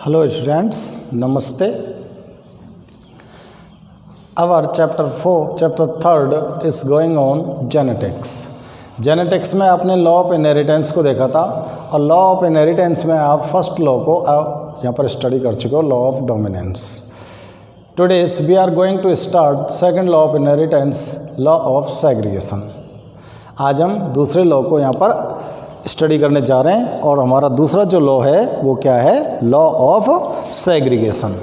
Hello students, Namaste. Our chapter 3rd is going on genetics. Genetics में आपने law of inheritance को देखा था और लॉ ऑफ इनहेरिटेंस में आप फर्स्ट लॉ को यहाँ पर स्टडी कर चुके हो, law of dominance. Today's we are going to start second law of inheritance, law of segregation. आज हम दूसरे लॉ को यहाँ पर स्टडी करने जा रहे हैं और हमारा दूसरा जो लॉ है वो क्या है, लॉ ऑफ सेग्रीगेशन.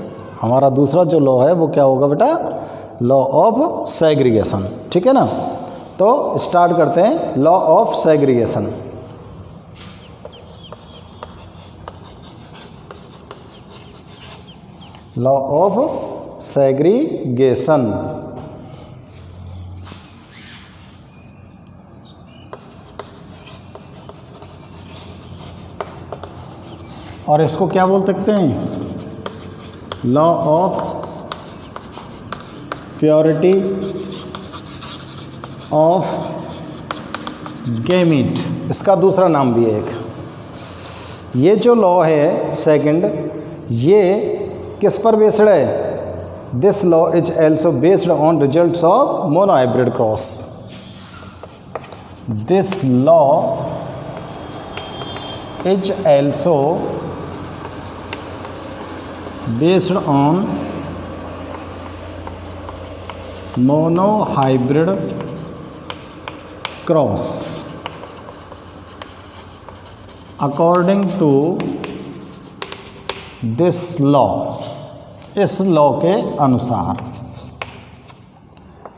हमारा दूसरा जो लॉ है वो क्या होगा बेटा, लॉ ऑफ सेग्रीगेशन. ठीक है ना, तो स्टार्ट करते हैं law of segregation. Law of segregation. और इसको क्या बोल सकते हैं, law of purity of gamete. इसका दूसरा नाम भी है एक. ये जो लॉ है सेकंड, ये किस पर बेस्ड है, this law is also based on results of monohybrid cross. This law is also based on monohybrid cross. According to this law, इस लॉ के अनुसार,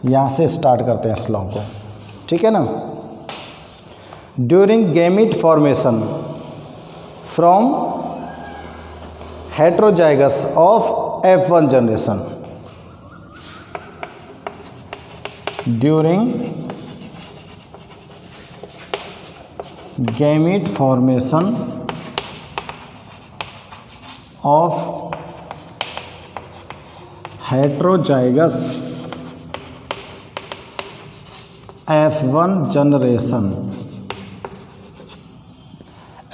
यहाँ से स्टार्ट करते हैं इस लॉ को. ठीक है ना. During gamete formation from heterozygous of F1 generation, during gamete formation of heterozygous F1 generation.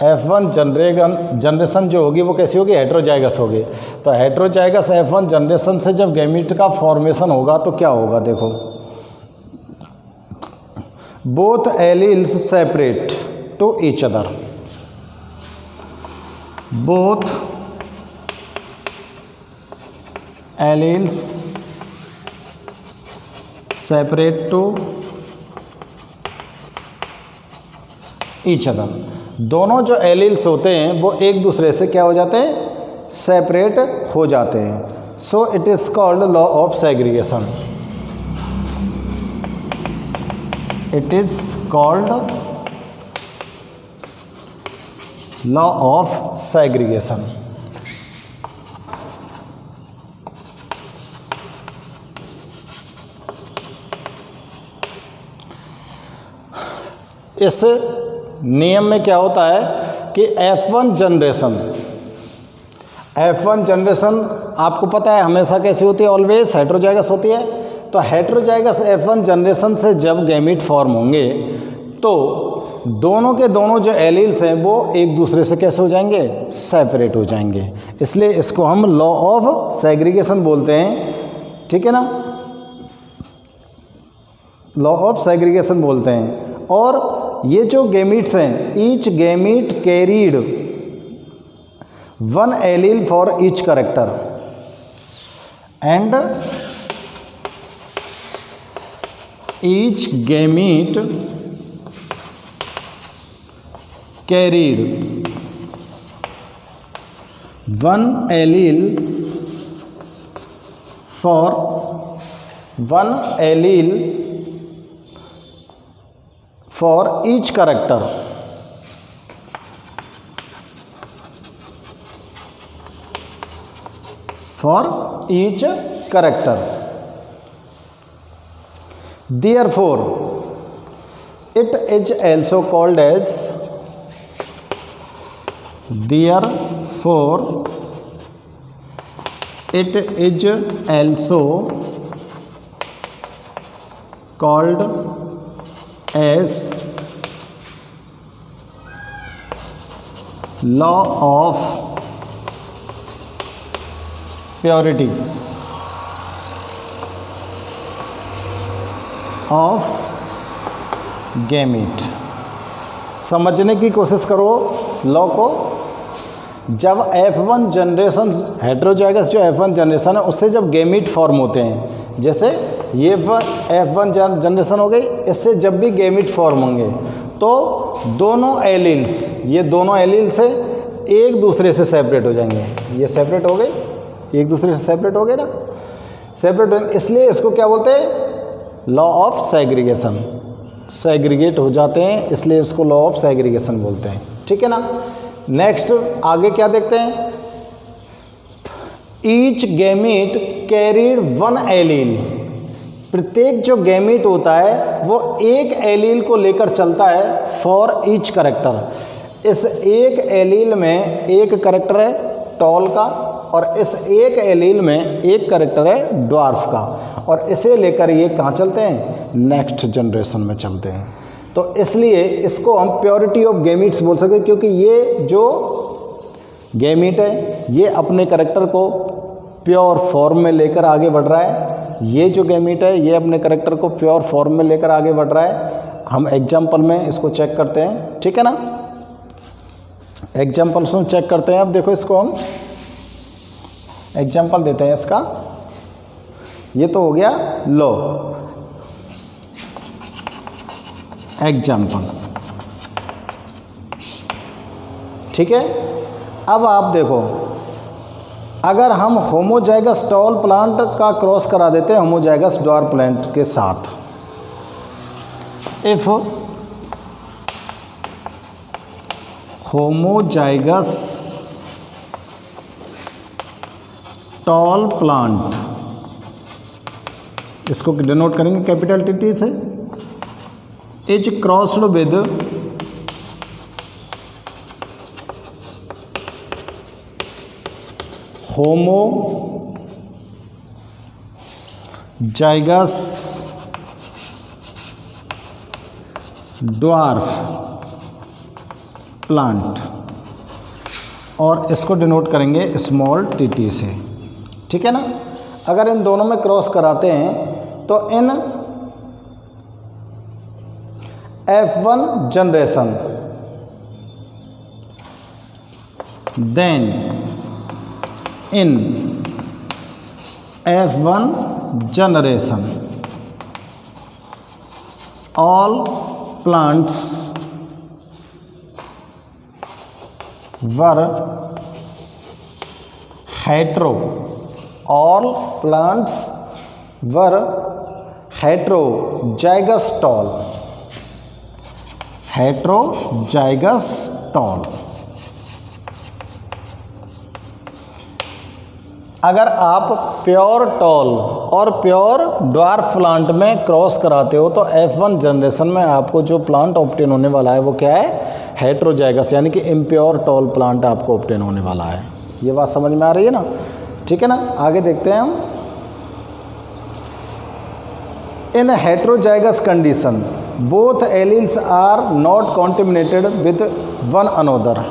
F1 generation जो होगी वो कैसी होगी, हेट्रोजाइगस होगी. तो हेट्रोजाइगस F1 जनरेशन से जब गैमीट का फॉर्मेशन होगा तो क्या होगा, देखो, both alleles separate to each other. Both alleles separate to each other. दोनों जो एलील्स होते हैं वो एक दूसरे से क्या हो जाते हैं, सेपरेट हो जाते हैं. So it is called law of segregation. It is called law of segregation. इस नियम में क्या होता है कि F1 जनरेशन आपको पता है हमेशा कैसी होती है, ऑलवेज हेट्रोजाइगस होती है. तो हेट्रोजाइगस F1 जनरेशन से जब गैमीट फॉर्म होंगे तो दोनों के दोनों जो एलील्स हैं वो एक दूसरे से कैसे हो जाएंगे, सेपरेट हो जाएंगे. इसलिए इसको हम लॉ ऑफ सेग्रीगेशन बोलते हैं. ठीक है ना, लॉ ऑफ सेग्रीगेशन बोलते हैं. और ये जो गैमीट्स हैं, each gamete carried one allele for each character and each gamete carried one allele for each character. For each character. Therefore, it is also called as. Therefore, it is also called as law of purity of gamete. समझने की कोशिश करो law को। जब F1 generation heterozygous जो F1 generation है उससे जब गैमीट फॉर्म होते हैं, जैसे ये F1 जनरेशन हो गई, इससे जब भी गैमीट फॉर्म होंगे तो दोनों एलील्स, ये दोनों एलील्स से एक दूसरे से सेपरेट हो जाएंगे। ये सेपरेट हो गए, एक दूसरे से सेपरेट हो गए ना, सेपरेट हो, इसलिए इसको क्या बोलते हैं? Law of segregation. सेग्रीगेट हो जाते हैं इसलिए इसको लॉ ऑफ सेग्रीगेशन बोलते हैं। ठीक है ना। नेक्स्ट आगे क्या देखते हैं? Each gamete carried one allele. प्रत्येक जो गैमीट होता है वो एक एलील को लेकर चलता है फॉर ईच करेक्टर। इस एक एलील में एक करेक्टर है टॉल का और इस एक एलील में एक करेक्टर है ड्वार्फ का, और इसे लेकर ये कहाँ चलते हैं? नेक्स्ट जनरेशन में चलते हैं। तो इसलिए इसको हम प्योरिटी ऑफ गैमीट्स बोल सकते हैं, क्योंकि ये जो गैमीट है ये अपने करेक्टर को प्योर फॉर्म में लेकर आगे बढ़ रहा है। ये जो गैमीट है ये अपने करेक्टर को प्योर फॉर्म में लेकर आगे बढ़ रहा है। हम एग्जाम्पल में इसको चेक करते हैं। ठीक है ना। एग्जाम्पल से चेक करते हैं। अब देखो इसको हम एग्जाम्पल देते हैं इसका। ये तो हो गया लो एग्जाम्पल। ठीक है। अब आप देखो, अगर हम होमोजाइगस टॉल प्लांट का क्रॉस करा देते हैं होमोजाइगस ड्वार्फ प्लांट के साथ, इफ होमोजाइगस टॉल प्लांट, इसको डिनोट करेंगे कैपिटल टी से, is crossed with homozygous dwarf plant, और इसको डिनोट करेंगे स्मॉल टी से। ठीक है ना। अगर इन दोनों में क्रॉस कराते हैं तो in F1 generation, then in F1 generation all plants were hetero, all plants were heterozygous tall, heterozygous tall। अगर आप प्योर टॉल और प्योर ड्वार्फ प्लांट में क्रॉस कराते हो तो F1 जनरेशन में आपको जो प्लांट ऑब्टेन होने वाला है वो क्या है? हेट्रोजाइगस, यानी कि इम्प्योर टॉल प्लांट आपको ऑब्टेन होने वाला है। ये बात समझ में आ रही है ना। ठीक है ना। आगे देखते हैं हम। In heterozygous condition both alleles are not contaminated with one another.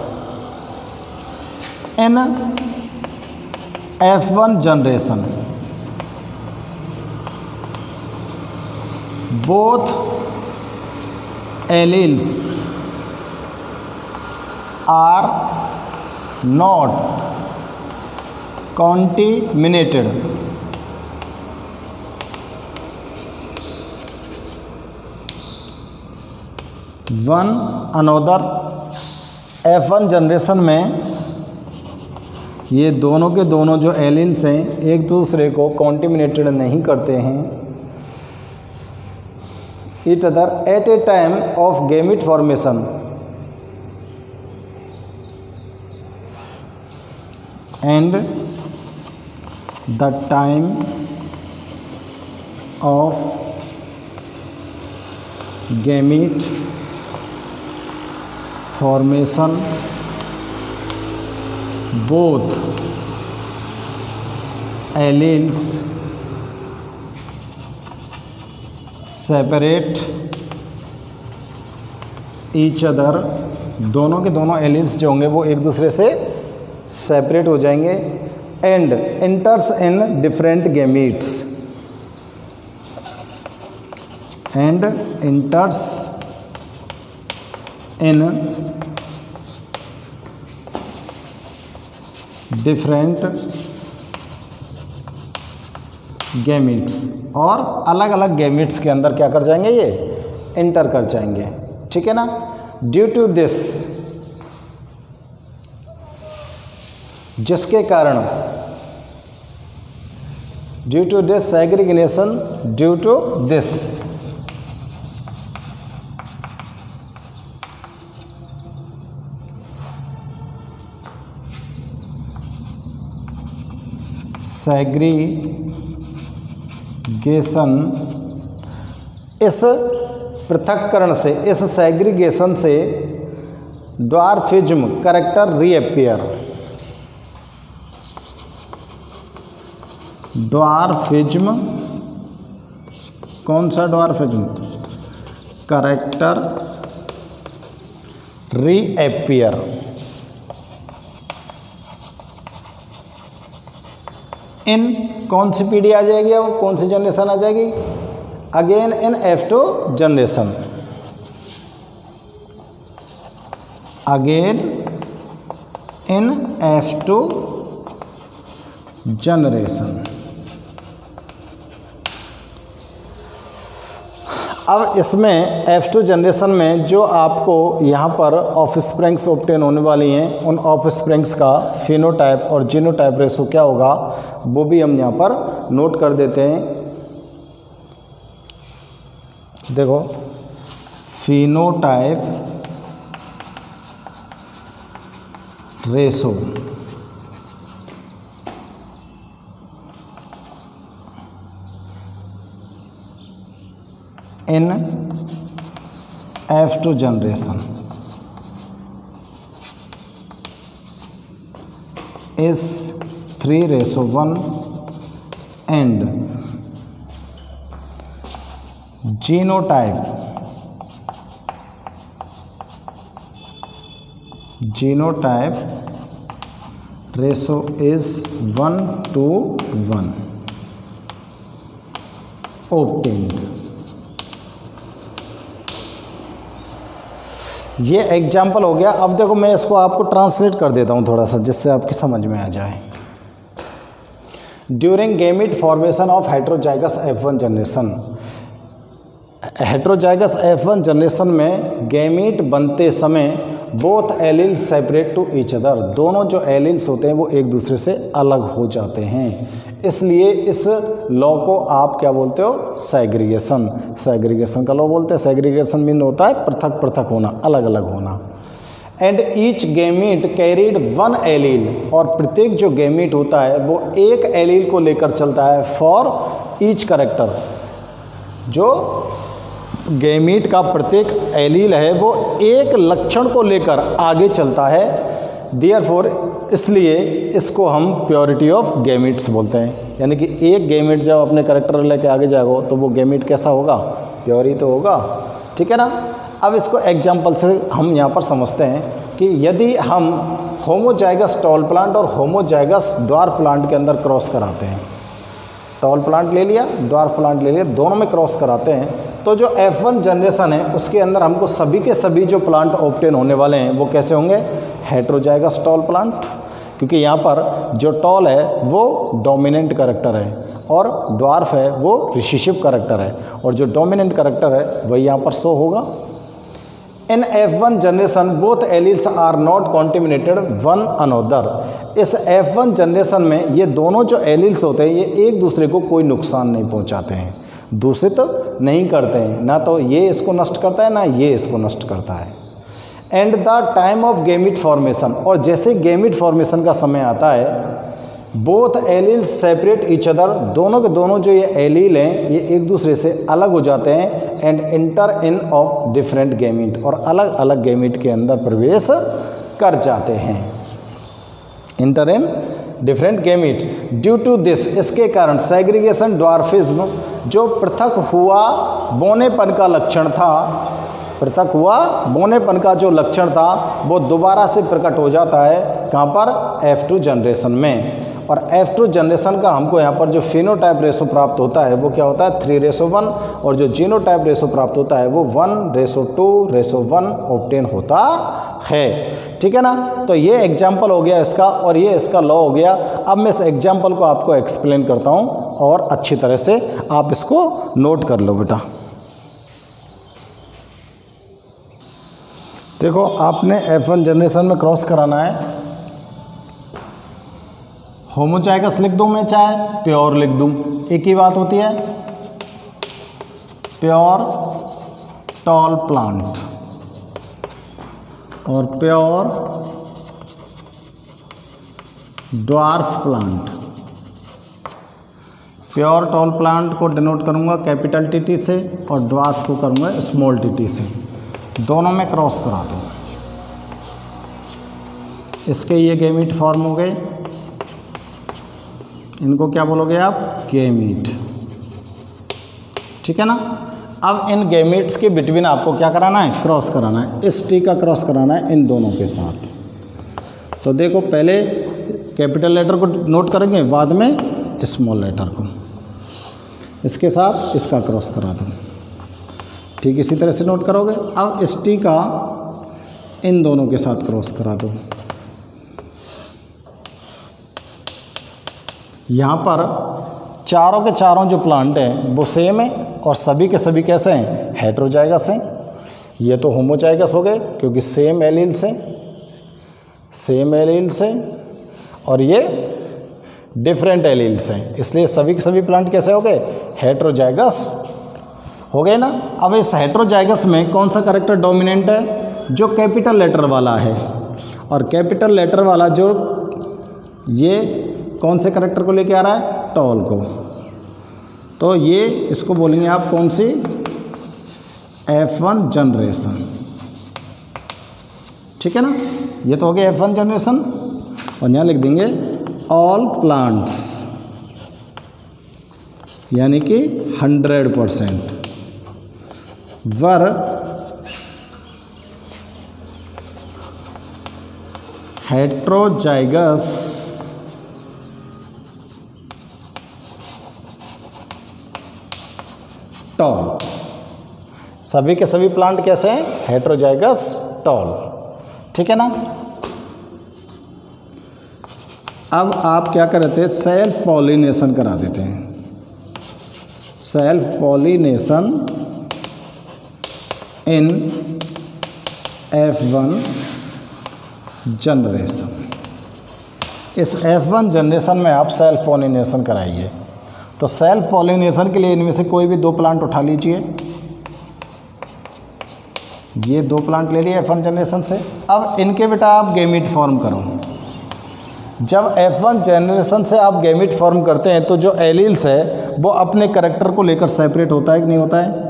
In F1 generation both alleles are not contaminated one another। F1 generation में ये दोनों के दोनों जो एलील्स हैं एक दूसरे को कॉन्टिमिनेटेड नहीं करते हैं each other at a time of gamete formation, and the time of gamete formation both alleles separate each other. दोनों के दोनों एलील्स जो होंगे वो एक दूसरे से सेपरेट हो जाएंगे and इंटर्स in different gametes and इंटर्स in different gametes, और अलग अलग गैमीट्स के अंदर क्या कर जाएंगे, ये इंटर कर जाएंगे, ठीक है ना। ड्यू टू दिस, जिसके कारण, due to this segregation, due to this segregation, इस पृथक्करण से, इस सेग्रीगेशन से ड्वार्फिज्म कैरेक्टर रीअपियर, ड्वार्फिज्म, कौन सा ड्वार्फिज्म, कैरेक्टर रीअपियर, इन कौन सी पीढ़ी आ जाएगी, वो कौन सी जनरेशन आ जाएगी, again in F2 generation, again in F2 generation. अब इसमें F2 जनरेशन में जो आपको यहाँ पर ऑफस्प्रिंग्स ऑब्टेन होने वाली हैं, उन ऑफस्प्रिंग्स का फिनोटाइप और जीनोटाइप रेशो क्या होगा, वो भी हम यहाँ पर नोट कर देते हैं। देखो, phenotype ratio in F2 generation is 3:1 and genotype ratio is 1:1 obtained। ये एग्जाम्पल हो गया। अब देखो, मैं इसको आपको ट्रांसलेट कर देता हूँ थोड़ा सा, जिससे आपकी समझ में आ जाए। During gamete formation of heterozygous F1 generation, heterozygous F1 generation में गैमीट बनते समय both alleles separate to each other, दोनों जो एलील्स होते हैं वो एक दूसरे से अलग हो जाते हैं, इसलिए इस लॉ को आप क्या बोलते हो, सेग्रीगेशन, सेग्रीगेशन का लॉ बोलते हैं। सेग्रीगेशन मीन होता है पृथक पृथक होना, अलग अलग होना। And each gamete carried one allele, और प्रत्येक जो गैमीट होता है वो एक एलील को लेकर चलता है फॉर ईच कैरेक्टर, जो गैमीट का प्रत्येक एलील है वो एक लक्षण को लेकर आगे चलता है, देयरफॉर इसलिए इसको हम प्योरिटी ऑफ गैमीट्स बोलते हैं। यानी कि एक गैमीट जब अपने कैरेक्टर लेके आगे जाएगा तो वो गैमीट कैसा होगा, प्योर ही तो होगा, ठीक है ना। अब इसको एग्जाम्पल से हम यहाँ पर समझते हैं कि यदि हम होमोजाइगस टॉल प्लांट और होमोजाइगस ड्वार्फ प्लांट के अंदर क्रॉस कराते हैं, टॉल प्लांट ले लिया, ड्वार्फ प्लांट ले लिया, दोनों में क्रॉस कराते हैं, तो जो F1 जनरेशन है उसके अंदर हमको सभी के सभी जो प्लांट ऑब्टेन होने वाले हैं वो कैसे होंगे, हेट्रोजाइगस टॉल प्लांट, क्योंकि यहाँ पर जो टॉल है वो डोमिनेंट कैरेक्टर है और ड्वार्फ है वो रिसेसिव कैरेक्टर है, और जो डोमिनेंट कैरेक्टर है वही यहाँ पर शो होगा। In F1 generation both alleles are not contaminated one another, इस F1 जनरेशन में ये दोनों जो एलील्स होते हैं ये एक दूसरे को कोई नुकसान नहीं पहुंचाते हैं, दूषित तो नहीं करते हैं, ना तो ये इसको नष्ट करता है ना ये इसको नष्ट करता है। And the time of gamete formation, और जैसे गैमीट फॉर्मेशन का समय आता है, both allele separate each other, दोनों के दोनों जो ये एलील हैं ये एक दूसरे से अलग हो जाते हैं, and inter in of different gamete, और अलग अलग गैमीट के अंदर प्रवेश कर जाते हैं, enter in different gamete. Due to this, इसके कारण सेग्रीगेशन ड्वार्फिज्म, जो पृथक हुआ बोनेपन का लक्षण था, पृथक हुआ, बोनेपन का जो लक्षण था वो दोबारा से प्रकट हो जाता है कहाँ पर, F2 जनरेशन में। और F2 जनरेशन का हमको यहाँ पर जो फिनोटाइप रेशो प्राप्त होता है वो क्या होता है 3:1, और जो जीनोटाइप रेशो प्राप्त होता है वो 1:2:1 ऑब्टेन होता है। ठीक है ना। तो ये एग्जाम्पल हो गया इसका, और ये इसका लॉ हो गया। अब मैं इस एग्जाम्पल को आपको एक्सप्लेन करता हूँ और अच्छी तरह से आप इसको नोट कर लो बेटा। देखो आपने F1 जनरेशन में क्रॉस कराना है, होमोजाइगस लिख दूं मैं चाहे प्योर लिख दूं, एक ही बात होती है। प्योर टॉल प्लांट और pure dwarf plant. Pure tall plant को डिनोट करूंगा कैपिटल टी से और ड्वार्फ को करूंगा स्मॉल टी से, दोनों में क्रॉस करा दूँ। इसके ये गैमीट फॉर्म हो गए, इनको क्या बोलोगे आप, गैमीट। ठीक है ना। अब इन गैमीट्स के बिटवीन आपको क्या कराना है, क्रॉस कराना है। इस टी का क्रॉस कराना है इन दोनों के साथ। तो देखो पहले कैपिटल लेटर को नोट करेंगे, बाद में स्मॉल लेटर को, इसके साथ इसका क्रॉस करा दूँ। ठीक इसी तरह से नोट करोगे। अब इस टी का इन दोनों के साथ क्रॉस करा दो। यहाँ पर चारों के चारों जो प्लांट हैं वो सेम है और सभी के सभी कैसे हैं, हेटेरोजाइगस हैं। ये तो होमोजाइगस हो गए क्योंकि सेम एलील्स हैं, और ये डिफरेंट एलील्स हैं, इसलिए सभी के सभी प्लांट कैसे हो गए, हेटेरोजाइगस हो गए ना। अब इस हेटेरोजाइगस में कौन सा कैरेक्टर डोमिनेंट है, जो कैपिटल लेटर वाला है। और कैपिटल लेटर वाला जो ये कौन से कैरेक्टर को लेके आ रहा है, टॉल को। तो ये इसको बोलेंगे आप कौन सी, F1 जनरेशन। ठीक है ना। ये तो हो गया F1 जनरेशन। और यहाँ लिख देंगे ऑल प्लांट्स, यानी कि 100% वर हेटेरोजाइगस टॉल। सभी के सभी प्लांट कैसे हैं, हेटेरोजाइगस टॉल। ठीक है ना। अब आप क्या करते हैं, सेल्फ पॉलिनेशन करा देते हैं। Self pollination in F1 generation. इस F1 जनरेशन में आप सेल्फ पॉलिनेशन कराइए। तो सेल्फ पॉलिनेशन के लिए इनमें से कोई भी दो प्लांट उठा लीजिए। ये दो प्लांट ले लिए F1 जनरेशन से। अब इनके बेटा आप गैमीट फॉर्म करो। जब F1 जनरेशन से आप गैमीट फॉर्म करते हैं तो जो एलील्स है वो अपने करैक्टर को लेकर सेपरेट होता है कि नहीं होता है,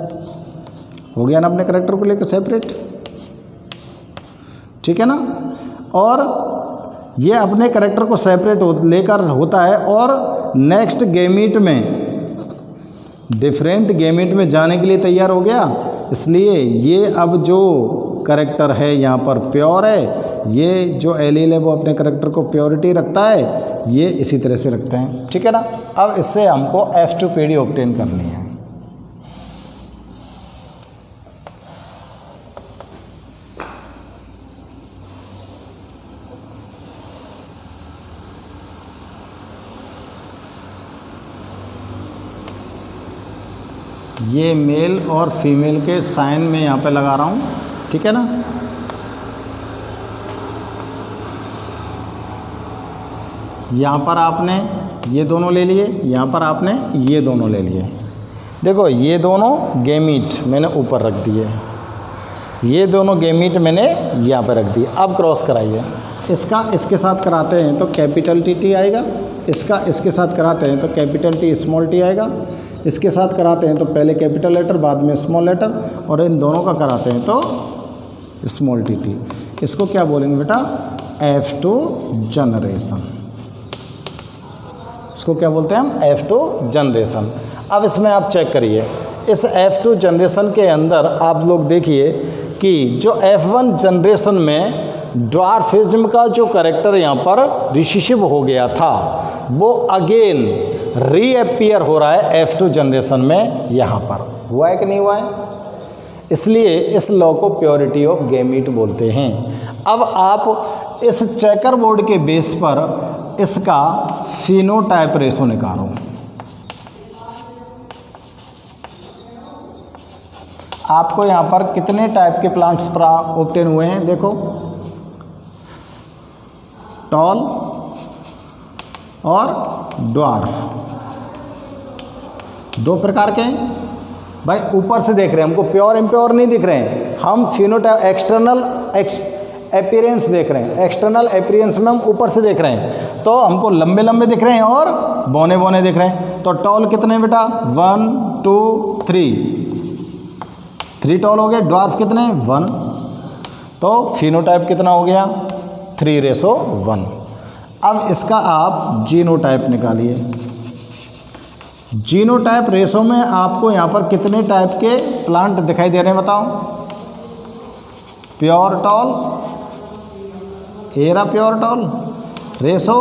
हो गया ना, अपने करैक्टर को लेकर सेपरेट। ठीक है ना। और ये अपने करैक्टर को सेपरेट लेकर होता है और नेक्स्ट गैमीट में, डिफरेंट गैमीट में जाने के लिए तैयार हो गया। इसलिए ये अब जो करैक्टर है यहाँ पर प्योर है, ये जो एलील है वो अपने करैक्टर को प्योरिटी रखता है, ये इसी तरह से रखते हैं। ठीक है ना। अब इससे हमको F2 पीढ़ी ऑब्टेन करनी है। ये मेल और फीमेल के साइन में यहाँ पे लगा रहा हूँ। ठीक है ना। यहाँ पर आपने ये दोनों ले लिए, यहाँ पर आपने ये दोनों ले लिए। देखो ये दोनों गैमीट मैंने ऊपर रख दिए, ये दोनों गैमीट मैंने यहाँ पर रख दिए। अब क्रॉस कराइए। इसका इसके साथ कराते हैं तो कैपिटल टी आएगा, इसका इसके साथ कराते हैं तो कैपिटल टी स्मॉल टी आएगा, इसके साथ कराते हैं तो पहले कैपिटल लेटर बाद में स्मॉल लेटर, और इन दोनों का कराते हैं तो स्मॉल टी। इसको क्या बोलेंगे बेटा, F2 जनरेशन। इसको क्या बोलते हैं हम, F2 जनरेशन। अब इसमें आप चेक करिए, इस F2 जनरेशन के अंदर आप लोग देखिए कि जो F1 जनरेशन में ड्वार्फिज्म का जो कैरेक्टर यहाँ पर रिसेसिव हो गया था वो अगेन रीअपियर हो रहा है F2 जनरेशन में। यहाँ पर हुआ है कि नहीं हुआ है? इसलिए इस लॉ को प्योरिटी ऑफ गैमीट बोलते हैं। अब आप इस चेकर बोर्ड के बेस पर इसका फिनोटाइप रेशो निकालो। आपको यहाँ पर कितने टाइप के प्लांट्स ऑब्टेन हुए हैं? देखो, टॉल और ड्वार्फ, दो प्रकार के हैं भाई। ऊपर से देख रहे हैं, हमको प्योर इम्प्योर नहीं दिख रहे हैं, हम फिनोटाइप एक्सटर्नल अपीयरेंस देख रहे हैं। एक्सटर्नल अपीयरेंस में हम ऊपर से देख रहे हैं तो हमको लंबे लंबे दिख रहे हैं और बौने बौने दिख रहे हैं। तो टॉल कितने बेटा? 1 2 3 टॉल हो गए। ड्वार्फ कितने? 1। तो फिनोटाइप कितना हो गया? 3:1। अब इसका आप जीनोटाइप निकालिए। जीनोटाइप रेशो में आपको यहाँ पर कितने टाइप के प्लांट दिखाई दे रहे हैं बताओ? प्योर टॉल, एरा pure tall, ratio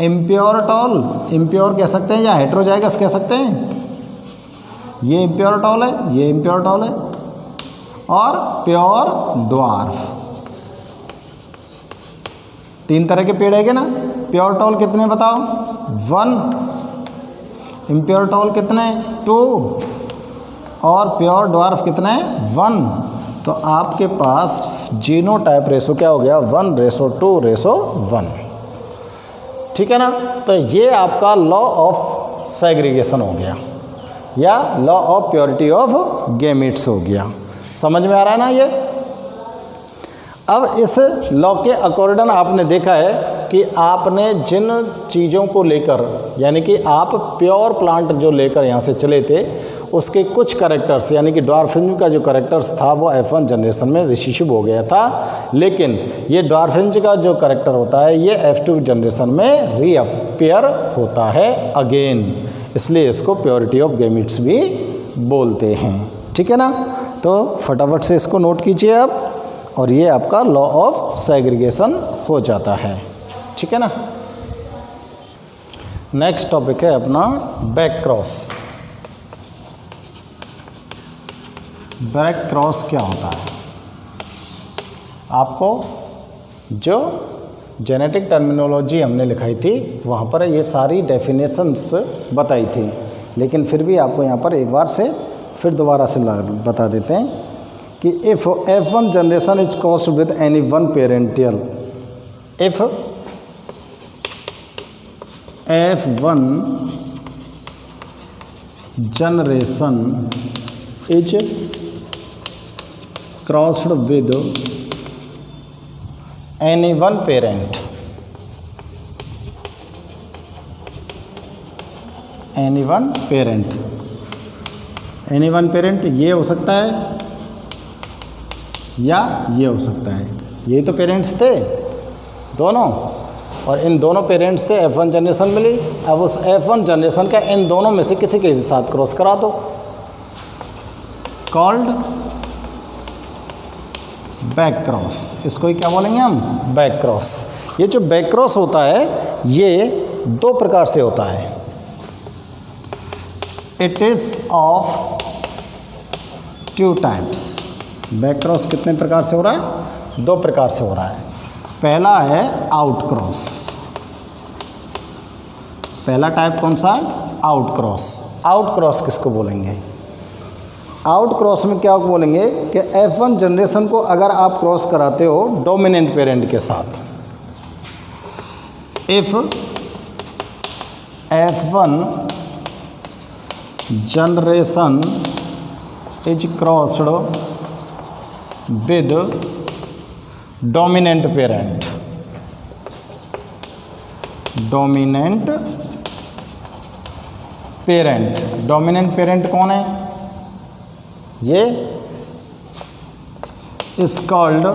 impure tall, impure कह सकते हैं या हेट्रोजाइगस कह सकते हैं। ये इम्प्योर टॉल है, ये इम्प्योर टॉल है, और प्योर ड्वार्फ। 3 तरह के पेड़ है ना। प्योर टॉल कितने बताओ? 1। इम्प्योर टॉल कितने? 2। और प्योर ड्वार्फ कितने? 1। तो आपके पास जीनोटाइप रेशो क्या हो गया? 1:2:1। ठीक है ना। तो ये आपका लॉ ऑफ सेग्रीगेशन हो गया या law of purity of gametes हो गया। समझ में आ रहा है ना ये? अब इस लॉ के अकॉर्डिंग आपने देखा है कि आपने जिन चीज़ों को लेकर, यानी कि आप प्योर प्लांट जो लेकर यहाँ से चले थे, उसके कुछ कैरेक्टर्स, यानी कि ड्वार्फिज्म का जो कैरेक्टर्स था वो F1 जनरेशन में रिसेसिव हो गया था, लेकिन ये ड्वार्फिज्म का जो कैरेक्टर होता है ये F2 जनरेशन में रीअपियर होता है अगेन। इसलिए इसको प्योरिटी ऑफ गैमीट्स भी बोलते हैं। ठीक है ना। तो फटाफट से इसको नोट कीजिए आप, और ये आपका लॉ ऑफ सेग्रीगेशन हो जाता है। ठीक है ना। नेक्स्ट टॉपिक है अपना बैक क्रॉस। बैक क्रॉस क्या होता है? आपको जो जेनेटिक टर्मिनोलॉजी हमने लिखाई थी वहाँ पर ये सारी डेफिनेशंस बताई थी, लेकिन फिर भी आपको यहाँ पर एक बार से फिर दोबारा से बता देते हैं कि if F1 generation is crossed with any one parental, if F1 generation is crossed with any one parent, any one parent, any one parent ये हो सकता है या ये हो सकता है। ये तो पेरेंट्स थे दोनों, और इन दोनों पेरेंट्स थे, F1 जनरेशन मिली। अब उस F1 जनरेशन का इन दोनों में से किसी के साथ क्रॉस करा दो, कॉल्ड बैक क्रॉस। इसको ही क्या बोलेंगे हम? Back cross. ये जो बैक क्रॉस होता है ये 2 प्रकार से होता है। It is of 2 types. Back cross कितने प्रकार से हो रहा है? 2 प्रकार से हो रहा है। पहला है आउट क्रॉस। पहला टाइप कौन सा है? Out cross. आउट क्रॉस किसको बोलेंगे? आउट क्रॉस में क्या बोलेंगे कि F1 जनरेशन को अगर आप क्रॉस कराते हो डोमिनेंट पेरेंट के साथ, if F1 generation is crossed with dominant parent, dominant parent, dominant parent कौन है? ये इज कॉल्ड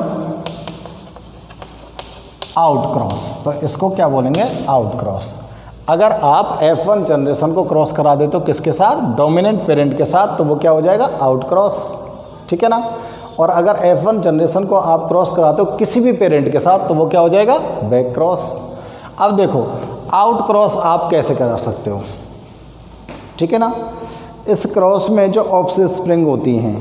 आउट क्रॉस। तो इसको क्या बोलेंगे? Out cross. अगर आप F1 जनरेशन को क्रॉस करा दे तो किसके साथ, डोमिनेंट पेरेंट के साथ, तो वो क्या हो जाएगा, आउट क्रॉस, ठीक है ना। और अगर F1 जनरेशन को आप क्रॉस कराते हो किसी भी पेरेंट के साथ तो वो क्या हो जाएगा, बैक क्रॉस। अब देखो आउट क्रॉस आप कैसे करा सकते हो, ठीक है ना। इस क्रॉस में जो ऑफस्प्रिंग होती हैं,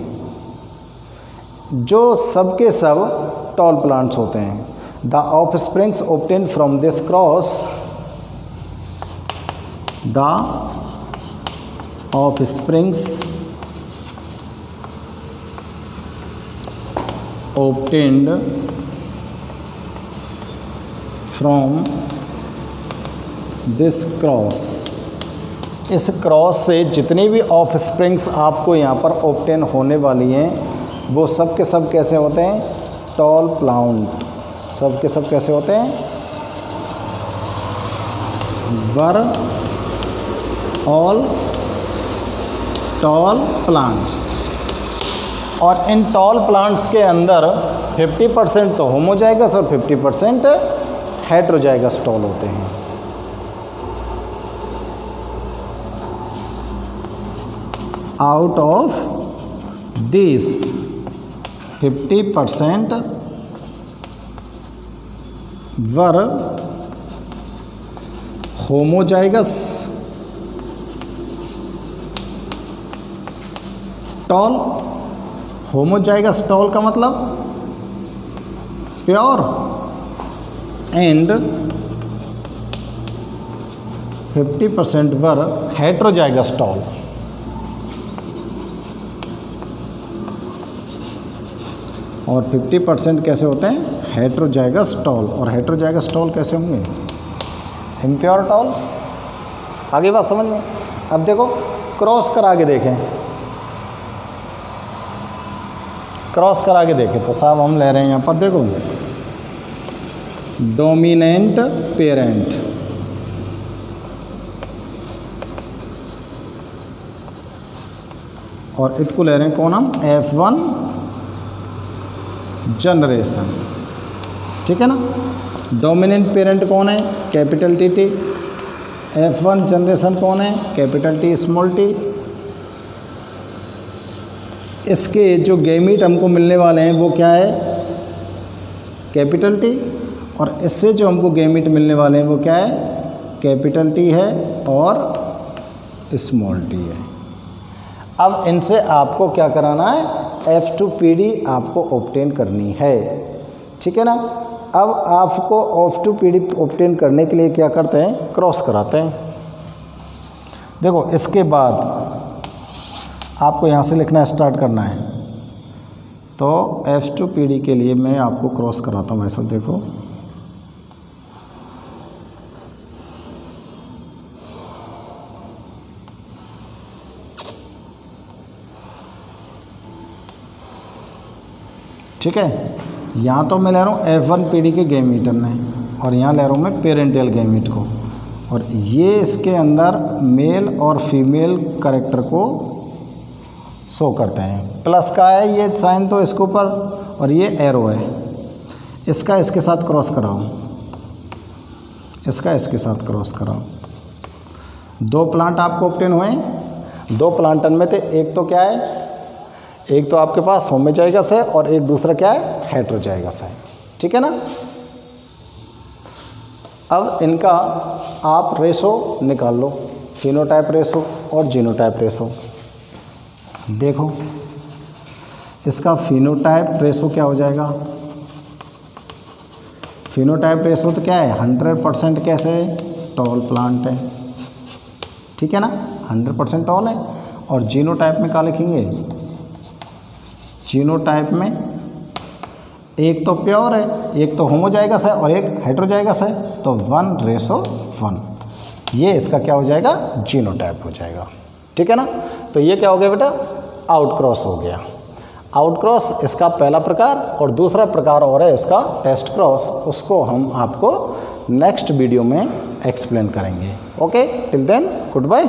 जो सब के सब टॉल प्लांट्स होते हैं, the offsprings obtain from this cross, the offsprings obtained from this cross, इस क्रॉस से जितनी भी ऑफ स्प्रिंग्स आपको यहाँ पर ऑब्टेन होने वाली हैं वो सब के सब कैसे होते हैं, टॉल प्लांट, सब के सब कैसे होते हैं, वर ऑल टॉल प्लांट्स। और इन टॉल प्लांट्स के अंदर 50% तो होमोजाइगस और 50% हेटेरोजाइगस टॉल होते हैं। Out of this 50% were homozygous tall. Homozygous tall का मतलब pure, and 50% were heterozygous tall. और 50% कैसे होते हैं, हेटेरोजाइगस टॉल। और हेटेरोजाइगस टॉल कैसे होंगे, इम्प्योर टॉल। आगे बात समझ में। अब देखो क्रॉस करा के देखें, क्रॉस करा के देखें तो साहब हम ले रहे हैं यहाँ पर देखो डोमिनेंट पेरेंट, और इसको ले रहे हैं कौन हम, F1 जनरेशन, ठीक है ना। डोमिनेंट पेरेंट कौन है, कैपिटल टी। F1 जनरेशन कौन है, कैपिटल T स्मॉल t। इसके जो गैमीट हमको मिलने वाले हैं वो क्या है, कैपिटल T। और इससे जो हमको गैमीट मिलने वाले हैं वो क्या है, कैपिटल T है और स्मॉल t है। अब इनसे आपको क्या कराना है, F2PD आपको ऑब्टेन करनी है, ठीक है ना। अब आपको F2PD ऑब्टेन करने के लिए क्या करते हैं, क्रॉस कराते हैं। देखो इसके बाद आपको यहाँ से लिखना स्टार्ट करना है, तो F2PD के लिए मैं आपको क्रॉस कराता हूँ। ऐसा देखो ठीक है। यहाँ तो मैं ले रहा हूँ F1PD के गैमीट में, और यहाँ ले रहा हूँ मैं पेरेंटियल गैमीट को, और ये इसके अंदर मेल और फीमेल कैरेक्टर को शो करते हैं। प्लस का है ये साइन तो इसके ऊपर, और ये एरो है, इसका इसके साथ क्रॉस कराओ, इसका इसके साथ क्रॉस कराओ। दो प्लांट आपको ऑब्टेन हुए, दो प्लांटन में थे, एक तो क्या है, एक तो आपके पास होमोजाइगस है और एक दूसरा क्या है, हेटेरोजाइगस है, ठीक है ना। अब इनका आप रेशो निकाल लो, फिनोटाइप रेशो और जीनोटाइप रेशो। देखो इसका फिनोटाइप रेशो क्या हो जाएगा, फिनोटाइप रेशो तो क्या है, 100% कैसे है, टॉल प्लांट है, ठीक है ना, 100% टॉल है। और जीनोटाइप में क्या लिखेंगे, जीनोटाइप में एक तो प्योर है, एक तो होमोजाइगस है और एक हेटेरोजाइगस है, तो 1:1। ये इसका क्या हो जाएगा, जीनोटाइप हो जाएगा, ठीक है ना। तो ये क्या हो गया बेटा, आउट क्रॉस हो गया। आउट क्रॉस इसका पहला प्रकार, और दूसरा प्रकार और है इसका टेस्ट क्रॉस, उसको हम आपको नेक्स्ट वीडियो में एक्सप्लेन करेंगे। Okay, till then good bye.